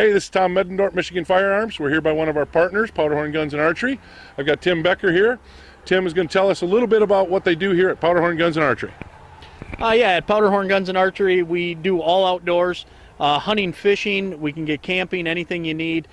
Hey, this is Tom Medendorf, Michigan Firearms. We're here by one of our partners, Powderhorn Guns and Archery. I've got Tim Becker here. Tim is going to tell us a little bit about what they do here at Powderhorn Guns and Archery. Yeah, at Powderhorn Guns and Archery, we do all outdoors, hunting, fishing. We can get camping, anything you need.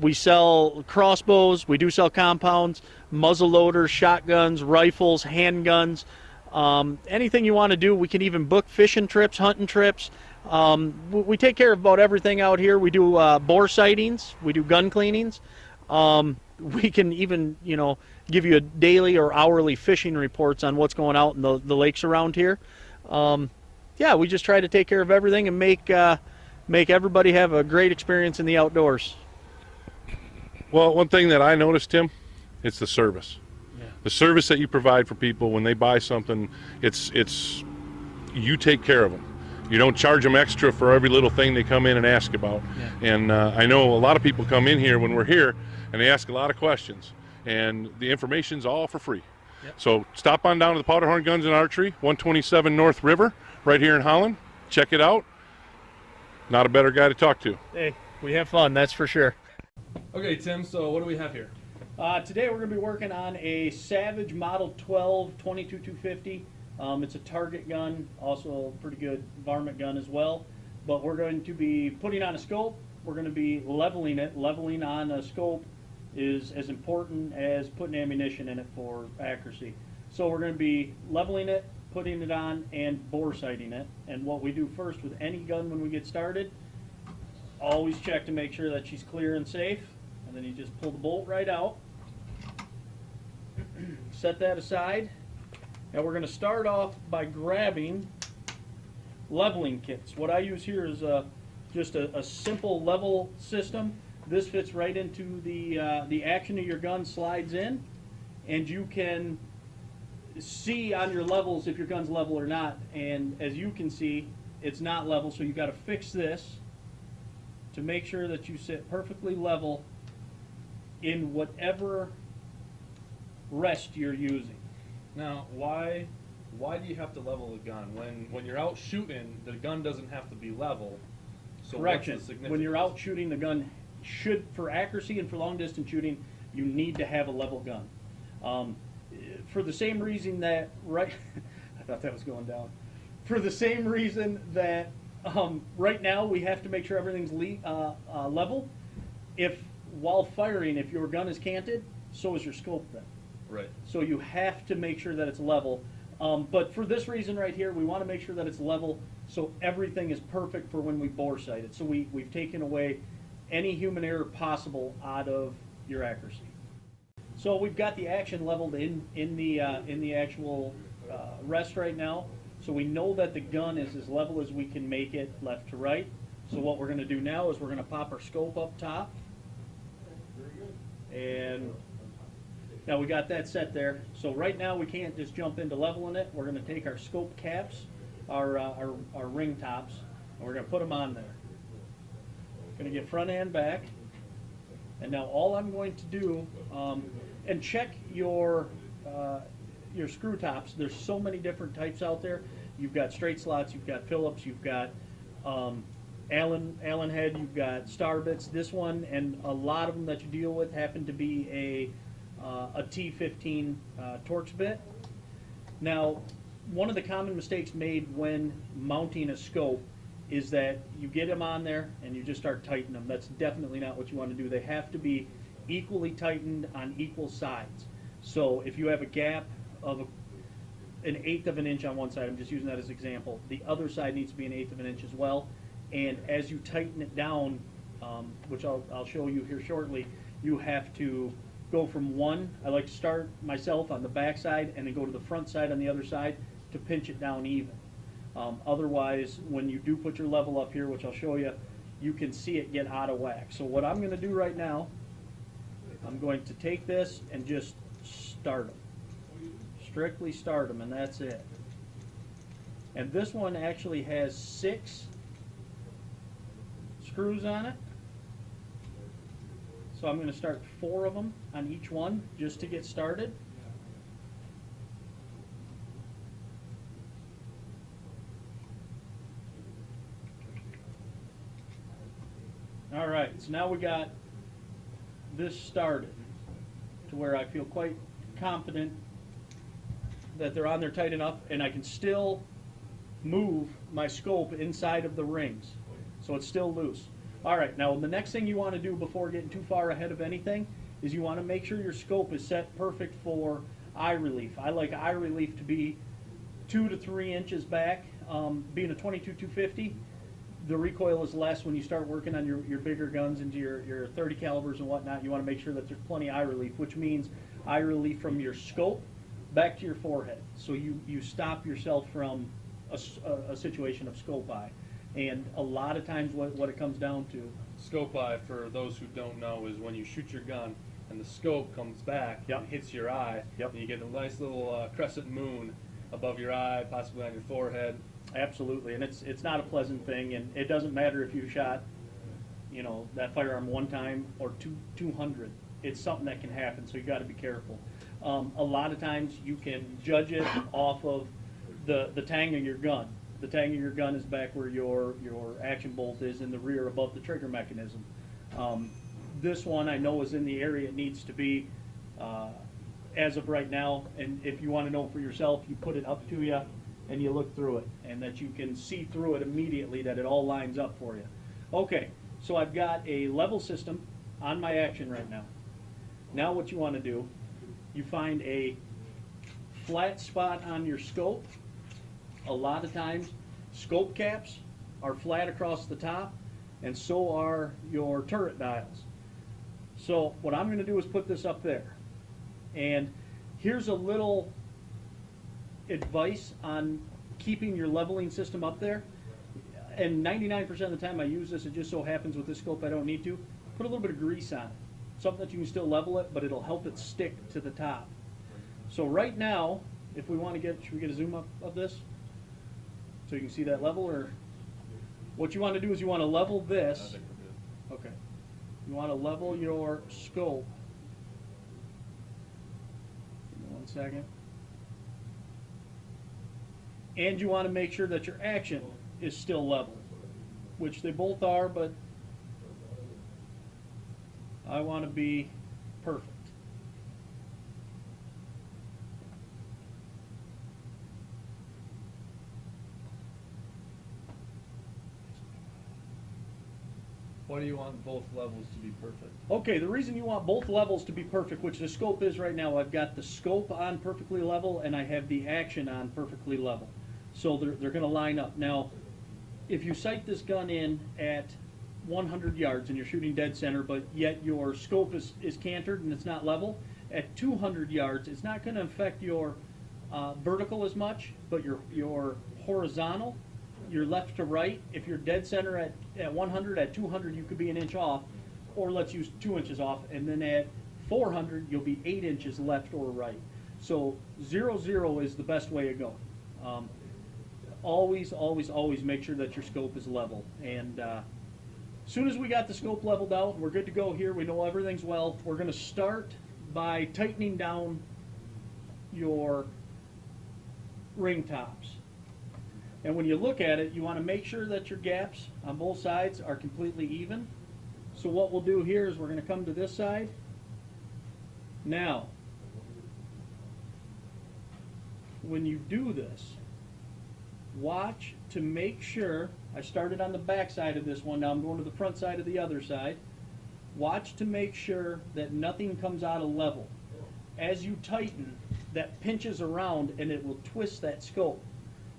We sell crossbows. We do sell compounds, muzzle loaders, shotguns, rifles, handguns. Anything you want to do. We can even book fishing trips, hunting trips. We take care of about everything out here. We do bore sightings. We do gun cleanings. We can even, give you a daily or hourly fishing reports on what's going out in the lakes around here. Yeah, we just try to take care of everything and make everybody have a great experience in the outdoors. Well, one thing that I noticed, Tim, it's the service. Yeah. The service that you provide for people when they buy something, it's you take care of them. You don't charge them extra for every little thing they come in and ask about. Yeah. And I know a lot of people come in here when we're here and they ask a lot of questions, and the information's all for free. Yep. So stop on down to the Powderhorn Guns and Archery, 127 North River, right here in Holland. Check it out. Not a better guy to talk to. Hey, we have fun, that's for sure. Okay, Tim, so what do we have here? Today we're going to be working on a Savage Model 12 22-250. It's a target gun, also a pretty good varmint gun as well. But we're going to be putting on a scope. We're going to be leveling it. Leveling on a scope is as important as putting ammunition in it for accuracy. So we're going to be leveling it, putting it on, and boresighting it. And what we do first with any gun when we get started, always check to make sure that she's clear and safe. And then you just pull the bolt right out. Set that aside. And we're going to start off by grabbing leveling kits. What I use here is just a simple level system. This fits right into the action of your gun, slides in, and you can see on your levels if your gun's level or not. And as you can see, it's not level, so you've got to fix this to make sure that you sit perfectly level in whatever rest you're using. Now, why do you have to level the gun? When you're out shooting, the gun doesn't have to be level. So Correction. What's the significance? When you're out shooting, the gun should, for accuracy and for long distance shooting, you need to have a level gun. For the same reason that, right, I thought that was going down. For the same reason that right now we have to make sure everything's level. While firing, if your gun is canted, so is your scope then. Right. So you have to make sure that it's level. But for this reason right here, we want to make sure that it's level so everything is perfect for when we boresight it. So we've taken away any human error possible out of your accuracy. So we've got the action leveled in the actual rest right now. So we know that the gun is as level as we can make it left to right. So what we're going to do now is we're going to pop our scope up top. And now we got that set there. So right now we can't just jump into leveling it. We're going to take our scope caps, our ring tops, and we're going to put them on there. Going to get front and back. And now all I'm going to do, and check your screw tops. There's so many different types out there. You've got straight slots, you've got Phillips, you've got Allen head, you've got star bits. This one and a lot of them that you deal with happen to be a T15 Torx bit. Now, one of the common mistakes made when mounting a scope is that you get them on there and you just start tightening them. That's definitely not what you want to do. They have to be equally tightened on equal sides. So if you have a gap of an 1/8 of an inch on one side, I'm just using that as an example, the other side needs to be an 1/8 of an inch as well. And as you tighten it down, which I'll show you here shortly, you have to go from one. I like to start myself on the back side and then go to the front side on the other side to pinch it down even. Otherwise, when you do put your level up here, which I'll show you, you can see it get out of whack. So what I'm going to do right now, I'm going to take this and just start them. Strictly start them, and that's it. And this one actually has 6 screws on it. So I'm going to start 4 of them on each one just to get started. All right, so now we got this started to where I feel quite confident that they're on there tight enough, and I can still move my scope inside of the rings, so it's still loose. All right, now the next thing you want to do before getting too far ahead of anything is you want to make sure your scope is set perfect for eye relief. I like eye relief to be 2 to 3 inches back. Being a 22-250, the recoil is less when you start working on your bigger guns into your 30 calibers and whatnot. You want to make sure that there's plenty of eye relief, which means eye relief from your scope back to your forehead. So you stop yourself from a situation of scope eye. And a lot of times what it comes down to. Scope eye, for those who don't know, is when you shoot your gun and the scope comes back Yep. and hits your eye, Yep. and you get a nice little crescent moon above your eye, possibly on your forehead. Absolutely, and it's not a pleasant thing, and it doesn't matter if you shot, you know, that firearm one time or 200. It's something that can happen, so you got to be careful. A lot of times you can judge it off of the tang of your gun. The tang of your gun is back where your action bolt is in the rear above the trigger mechanism. This one I know is in the area it needs to be as of right now, and if you want to know for yourself, you put it up to you and you look through it, and that you can see through it immediately that it all lines up for you. Okay, so I've got a level system on my action right now. Now what you want to do, you find a flat spot on your scope. A lot of times scope caps are flat across the top, and so are your turret dials. So what I'm going to do is put this up there, and here's a little advice on keeping your leveling system up there. And 99% of the time I use this, it just so happens with this scope I don't need to. Put a little bit of grease on it, something that you can still level it, but it'll help it stick to the top. So right now, if we want to get, should we get a zoom up of this so you can see that level? Or what you want to do is you want to level this. Okay. You want to level your scope. Give me 1 second. And you want to make sure that your action is still level, which they both are, but I want to be perfect. Why do you want both levels to be perfect? Okay, the reason you want both levels to be perfect, which the scope is right now, I've got the scope on perfectly level and I have the action on perfectly level. So they're going to line up. Now, if you sight this gun in at 100 yards and you're shooting dead center, but yet your scope is cantered and it's not level, at 200 yards, it's not going to affect your vertical as much, but your horizontal, your left to right, if you're dead center at 100, at 200 you could be 1 inch off, or let's use 2 inches off, and then at 400 you'll be 8 inches left or right. So 0-0 is the best way to go. Always, always, always make sure that your scope is level. And as soon as we got the scope leveled out, we're good to go here, we know everything's well, we're going to start by tightening down your ring tops. And when you look at it, you want to make sure that your gaps on both sides are completely even. So what we'll do here is we're going to come to this side. Now, when you do this, watch to make sure, I started on the back side of this one, now I'm going to the front side of the other side. Watch to make sure that nothing comes out of level. As you tighten, that pinches around and it will twist that scope.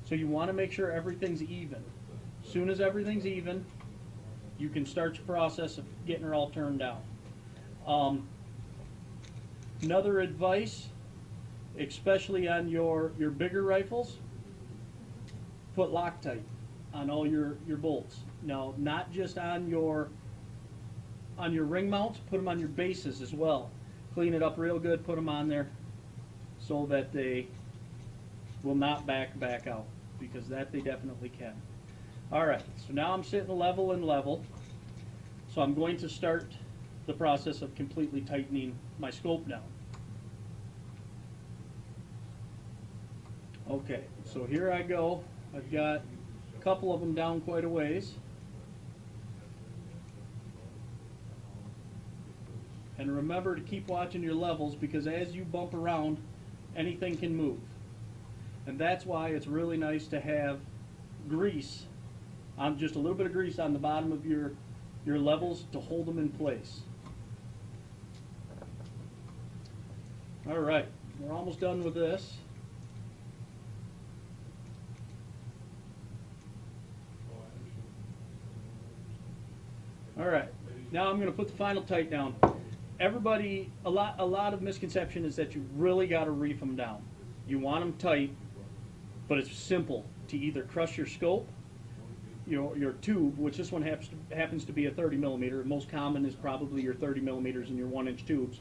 So you want to make sure everything's even. As soon as everything's even, you can start your process of getting her all turned down. Another advice, especially on your bigger rifles, put Loctite on all your bolts. Now, not just on your ring mounts, put them on your bases as well. Clean it up real good, put them on there so that they will not back out, because that they definitely can. Alright, so now I'm sitting level and level. So I'm going to start the process of completely tightening my scope down. Okay, so here I go. I've got a couple of them down quite a ways. And remember to keep watching your levels, because as you bump around, anything can move. And that's why it's really nice to have grease, just a little bit of grease on the bottom of your levels to hold them in place. All right, we're almost done with this. All right, now I'm going to put the final tight down. Everybody, a lot of misconception is that you really got to reef them down. You want them tight, but it's simple to either crush your scope, your tube, which this one happens to be a 30 millimeter. Most common is probably your 30 millimeters and your 1-inch tubes.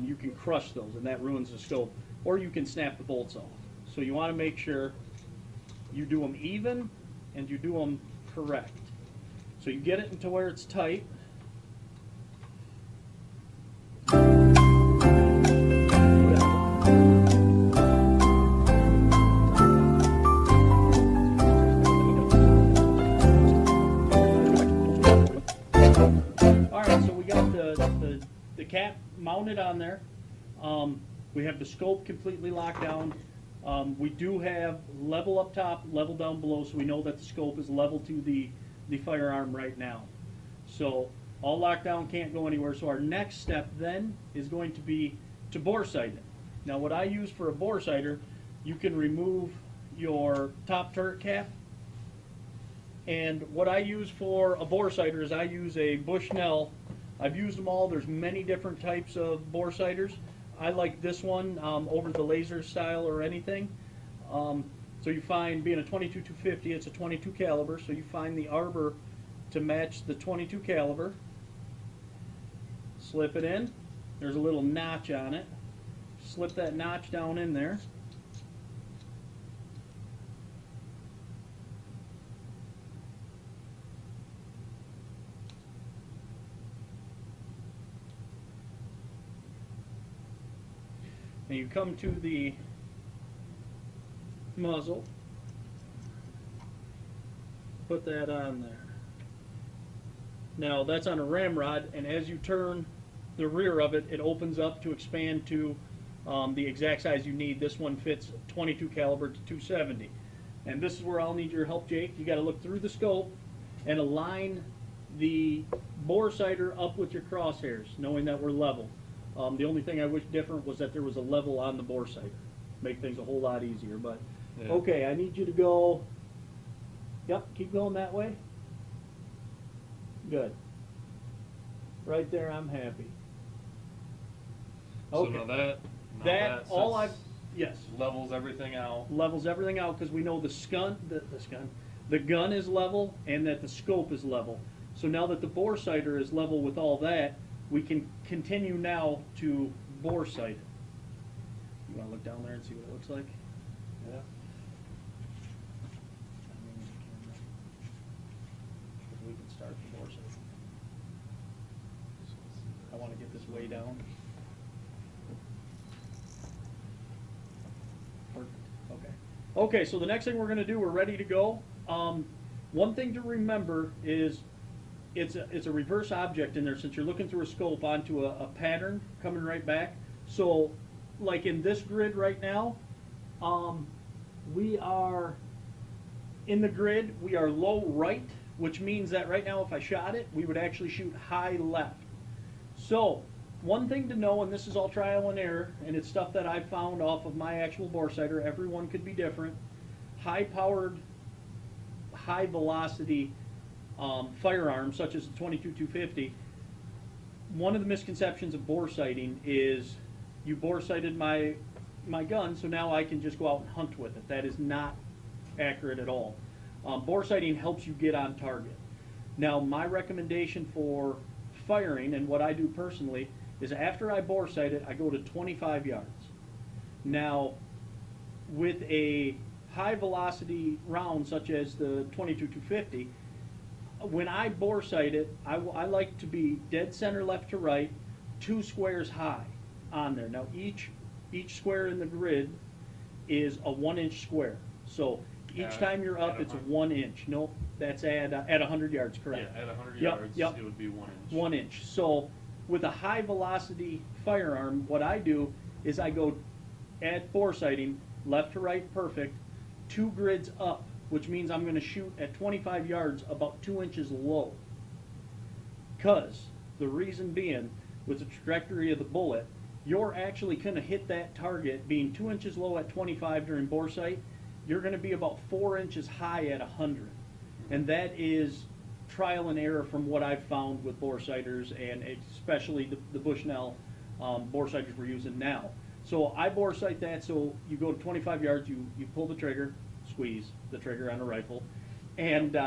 You can crush those, and that ruins the scope. Or you can snap the bolts off. So you want to make sure you do them even and you do them correct. So you get it into where it's tight. The cap mounted on there. We have the scope completely locked down. We do have level up top, level down below, so we know that the scope is level to the firearm right now. So all locked down, can't go anywhere. So our next step then is going to be to boresight it. Now what I use for a boresighter, you can remove your top turret cap. And what I use for a boresighter is I use a Bushnell. I've used them all. There's many different types of boresighters. I like this one over the laser style or anything. So you find, being a 22-250, it's a 22 caliber, so you find the arbor to match the 22 caliber. Slip it in. There's a little notch on it. Slip that notch down in there. And you come to the muzzle, put that on there. Now that's on a ramrod, and as you turn the rear of it, it opens up to expand to the exact size you need. This one fits 22 caliber to 270. And this is where I'll need your help, Jake. You got to look through the scope and align the boresighter up with your crosshairs, knowing that we're level. The only thing I wish different was that there was a level on the boresighter. Make things a whole lot easier. But yeah. Okay, I need you to go. Yep, keep going that way. Good. Right there, I'm happy. Okay. So now that all I've yes levels everything out. Levels everything out, because we know the gun is level and that the scope is level. So now that the boresighter is level with all that, we can continue now to boresight it. You want to look down there and see what it looks like? Yeah. We can start the boresight. I want to get this way down. Perfect. Okay. Okay, so the next thing we're going to do, we're ready to go. One thing to remember is it's a reverse object in there, since you're looking through a scope onto a pattern coming right back. So like in this grid right now, we are in the grid, we are low right, which means that right now if I shot it, we would actually shoot high left. So one thing to know, and this is all trial and error, and it's stuff that I've found off of my actual boresighter, everyone could be different. High powered, high velocity firearms such as the 22-250, one of the misconceptions of boresighting is you boresighted my gun, so now I can just go out and hunt with it. That is not accurate at all. Boresighting helps you get on target. Now my recommendation for firing, and what I do personally, is after I boresight it, I go to 25 yards. Now with a high velocity round such as the 22-250, when I boresight it, I like to be dead center left to right, 2 squares high on there. Now each square in the grid is a 1-inch square. So each time you're up, it's 1 inch. Nope, that's at 100 yards, correct? Yeah, at 100 yards, it would be 1 inch. 1 inch. So with a high velocity firearm, what I do is I go at bore sighting, left to right perfect, 2 grids up, which means I'm going to shoot at 25 yards about 2 inches low. Because the reason being, with the trajectory of the bullet, you're actually going to hit that target being 2 inches low at 25 during bore sight. You're going to be about 4 inches high at 100. And that is trial and error from what I've found with bore sighters, and especially the Bushnell bore sighters we're using now. So I bore sight that, so you go to 25 yards, you pull the trigger, squeeze the trigger on a rifle, and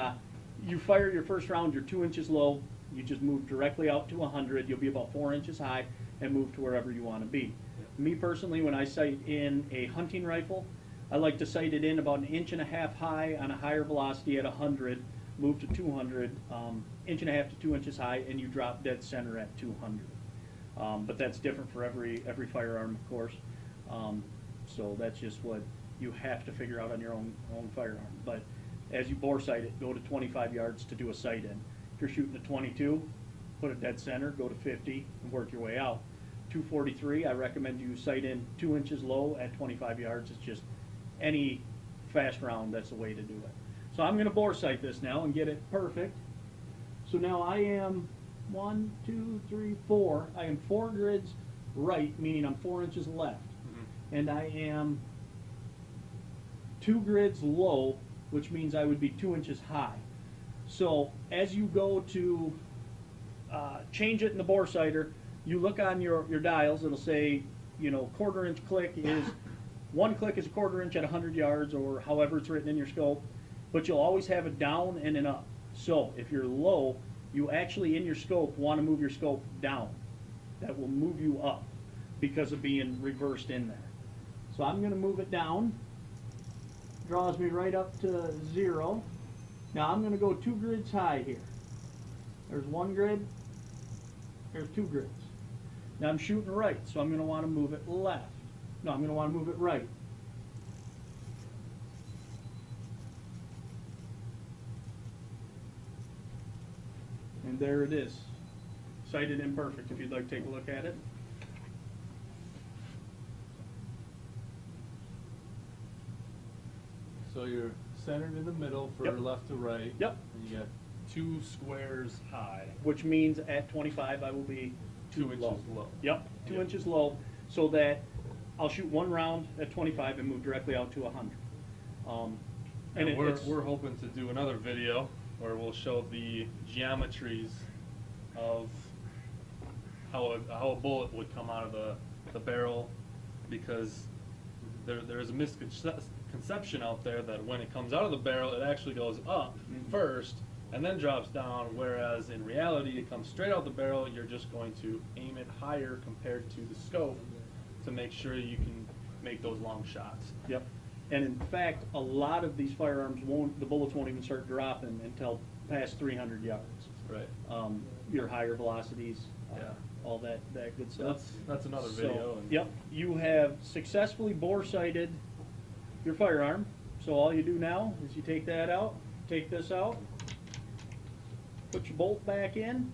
you fire your first round, you're 2 inches low, you just move directly out to 100, you'll be about 4 inches high, and move to wherever you want to be. Me personally, when I sight in a hunting rifle, I like to sight it in about 1.5 inches high on a higher velocity at 100, move to 200, 1.5 inches to 2 inches high, and you drop dead center at 200. But that's different for every firearm, of course. So that's just what you have to figure out on your own firearm. But as you bore sight it, go to 25 yards to do a sight in. If you're shooting a 22, put it dead center, go to 50, and work your way out. 243, I recommend you sight in 2 inches low at 25 yards. It's just any fast round, that's the way to do it. So I'm going to bore sight this now and get it perfect. So now I am 1, 2, 3, 4. I am 4 grids right, meaning I'm 4 inches left. And I am 2 grids low, which means I would be 2 inches high. So as you go to change it in the bore sighter, you look on your dials, it'll say, you know, 1/4 inch click is, 1 click is 1/4 inch at 100 yards, or however it's written in your scope, but you'll always have a down and an up. So if you're low, you actually in your scope want to move your scope down. That will move you up because of being reversed in there. So I'm going to move it down. Draws me right up to 0. Now I'm going to go 2 grids high here. There's 1 grid. There's 2 grids. Now I'm shooting right, so I'm going to want to move it left. No, I'm going to want to move it right. And there it is. Sighted in perfect, if you'd like to take a look at it. So you're centered in the middle for Yep. left to right. Yep. And you got 2 squares high. Which means at 25 I will be 2 too inches low. low. Yep, 2 Yep. inches low, so that I'll shoot 1 round at 25 and move directly out to 100. And we're it's, hoping to do another video where we'll show the geometries of how a bullet would come out of the barrel, because there's a misconception out there that when it comes out of the barrel it actually goes up first and then drops down, whereas in reality it comes straight out the barrel. You're just going to aim it higher compared to the scope to make sure you can make those long shots. Yep. And in fact, a lot of these firearms the bullets won't even start dropping until past 300 yards. Right. Your higher velocities, Yeah. all that good So stuff. that's another So, video. And yep, you have successfully bore sighted your firearm. So all you do now is you take that out, take this out, put your bolt back in,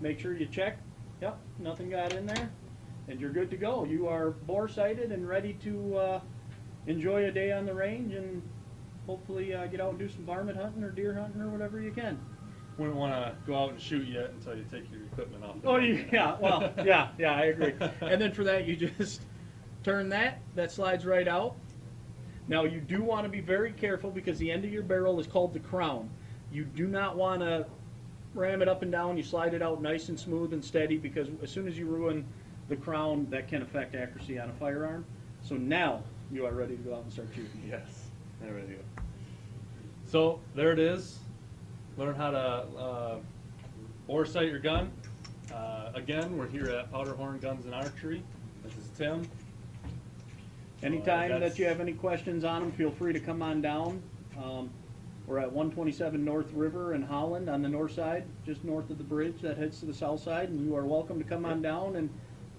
make sure you check, yep, nothing got in there, and you're good to go. You are bore sighted and ready to enjoy a day on the range and hopefully get out and do some varmint hunting or deer hunting or whatever you can. Wouldn't want to go out and shoot yet until you take your equipment off. Oh, yeah, well, yeah, I agree. And then for that, you just turn that slides right out. Now, you do want to be very careful because the end of your barrel is called the crown. You do not want to ram it up and down. You slide it out nice and smooth and steady, because as soon as you ruin the crown, that can affect accuracy on a firearm. So now you are ready to go out and start shooting. Yes, there we go. So there it is. Learn how to bore sight your gun. Again, we're here at Powderhorn Guns and Archery. This is Tim. Anytime that you have any questions on them, feel free to come on down. We're at 127 North River in Holland on the north side, just north of the bridge that heads to the south side, and you are welcome to come on down and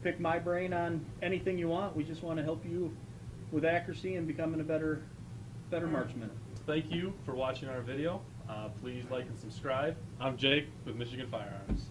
pick my brain on anything you want. We just want to help you with accuracy and becoming a better marksman. Thank you for watching our video. Please like and subscribe. I'm Jake with Michigan Firearms.